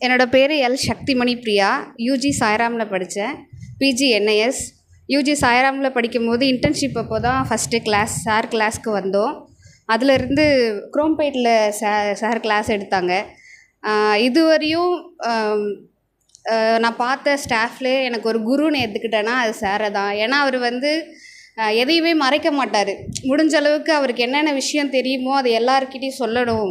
என்னோடய பேர் L Sakthimani Priya. UG சாய்ராமில் படித்தேன். PG NIS. யூஜி சாய்ராமில் படிக்கும்போது இன்டர்ன்ஷிப் அப்போ தான் ஃபஸ்ட்டு சார் கிளாஸ்க்கு வந்தோம். அதிலிருந்து குரோம்பேட்டில் சார் கிளாஸ் எடுத்தாங்க. இதுவரையும் நான் பார்த்த ஸ்டாஃப்லே எனக்கு ஒரு குருன்னு எடுத்துக்கிட்டேன்னா அது சாரை தான். ஏன்னா அவர் எதையுமே மறைக்க மாட்டார். முடிஞ்ச அளவுக்கு அவருக்கு என்னென்ன விஷயம் தெரியுமோ அது எல்லாருக்கிட்டையும் சொல்லணும்.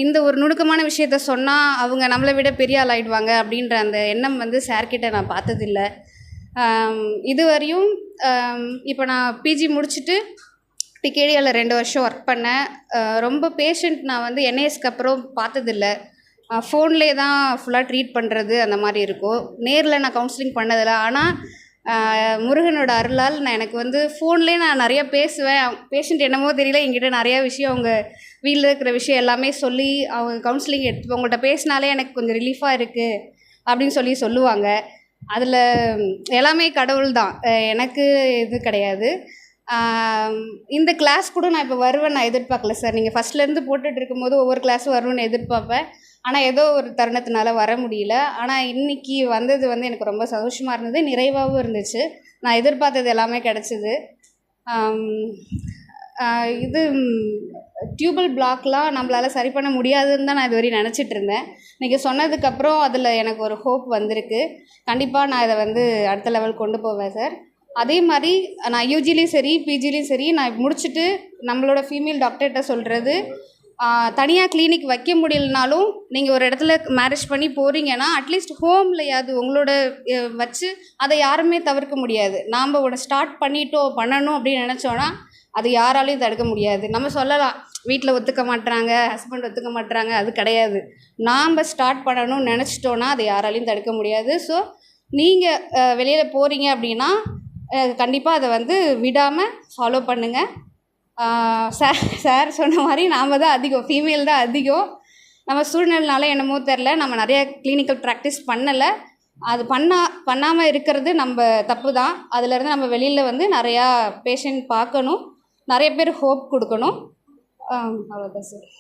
இந்த ஒரு நுணுக்கமான விஷயத்த சொன்னால் அவங்க நம்மளை விட பெரிய ஆள் ஆகிடுவாங்க அப்படின்ற அந்த எண்ணம் சார்கிட்ட நான் பார்த்ததில்ல. இதுவரையும் இப்போ நான் பிஜி முடிச்சுட்டு டிகேடியில் 2 வருஷம் ஒர்க் பண்ணேன். ரொம்ப பேஷண்ட் நான் என்ஐஎஸ்க்கு அப்புறம் பார்த்ததில்ல. ஃபோன்லேயே தான் ஃபுல்லாக ட்ரீட் பண்ணுறது அந்த மாதிரி இருக்கும். நேரில் நான் கவுன்சிலிங் பண்ணதில்லை. ஆனால் முருகனோட அருளால் நான் எனக்கு ஃபோன்லேயே நான் நிறையா பேசுவேன். பேஷண்ட் என்னமோ தெரியல, என்கிட்ட நிறையா விஷயம் அவங்க வீட்டில் இருக்கிற விஷயம் எல்லாமே சொல்லி அவங்க கவுன்சிலிங் எடுத்து உங்கள்கிட்ட பேசினாலே எனக்கு கொஞ்சம் ரிலீஃபாக இருக்குது அப்படின்னு சொல்லுவாங்க. அதில் எல்லாமே கடவுள் தான், எனக்கு இது கிடையாது. இந்த கிளாஸ் கூட நான் இப்போ வருவேன் நான் எதிர்பார்க்கல சார். நீங்கள் ஃபஸ்ட்லேருந்து போட்டுட்டு இருக்கும்போது ஒவ்வொரு கிளாஸும் வருவேன்னு எதிர்பார்ப்பேன். ஆனால் ஏதோ ஒரு தருணத்தினால வர முடியல. ஆனால் இன்றைக்கி வந்தது எனக்கு ரொம்ப சந்தோஷமாக இருந்தது, நிறைவாகவும் இருந்துச்சு. நான் எதிர்பார்த்தது எல்லாமே கிடச்சிது. இது டியூபல் பிளாக்லாம் நம்மளால் சரி பண்ண முடியாதுன்னு தான் நான் இதுவரையும் நினச்சிட்டு இருந்தேன். இன்றைக்கி சொன்னதுக்கப்புறம் அதில் எனக்கு ஒரு ஹோப் வந்திருக்கு. கண்டிப்பாக நான் இதை அடுத்த லெவல் கொண்டு போவேன் சார். அதே மாதிரி நான் யூஜிலையும் சரி பிஜிலையும் சரி நான் முடிச்சுட்டு நம்மளோட ஃபீமேல் டாக்டர்கிட்ட சொல்கிறது, தனியாக கிளினிக் வைக்க முடியலனாலும் நீங்கள் ஒரு இடத்துல மேரேஜ் பண்ணி போகிறீங்கன்னா அட்லீஸ்ட் ஹோம்லையாவது உங்களோட வச்சு அதை யாருமே தவிர்க்க முடியாது. நாம் ஒன்று ஸ்டார்ட் பண்ணணும் அப்படின்னு நினச்சோன்னா அது யாராலையும் தடுக்க முடியாது. நம்ம சொல்லலாம் வீட்டில் ஒத்துக்க மாட்டுறாங்க, ஹஸ்பண்ட் ஒத்துக்க மாட்டுறாங்க, அது கிடையாது. நாம் ஸ்டார்ட் பண்ணணும்னு நினச்சிட்டோன்னா அதை யாராலையும் தடுக்க முடியாது. ஸோ நீங்கள் வெளியில் போகிறீங்க அப்படின்னா கண்டிப்பாக அதை விடாமல் ஃபாலோ பண்ணுங்கள். சார் சொன்ன மாதிரி நாம் தான் அதிகம், ஃபீமேல் தான் அதிகம். நம்ம சூழ்நிலைனால என்னமோ தெரில, நம்ம நிறைய கிளினிக்கல் ப்ராக்டிஸ் பண்ணலை. அது பண்ணாமல் இருக்கிறது நம்ம தப்பு தான். அதிலேருந்து நம்ம வெளியில் நிறையா பேஷண்ட் பார்க்கணும், நிறைய பேர் ஹோப் கொடுக்கணும். அவ்வளோதான் சார்.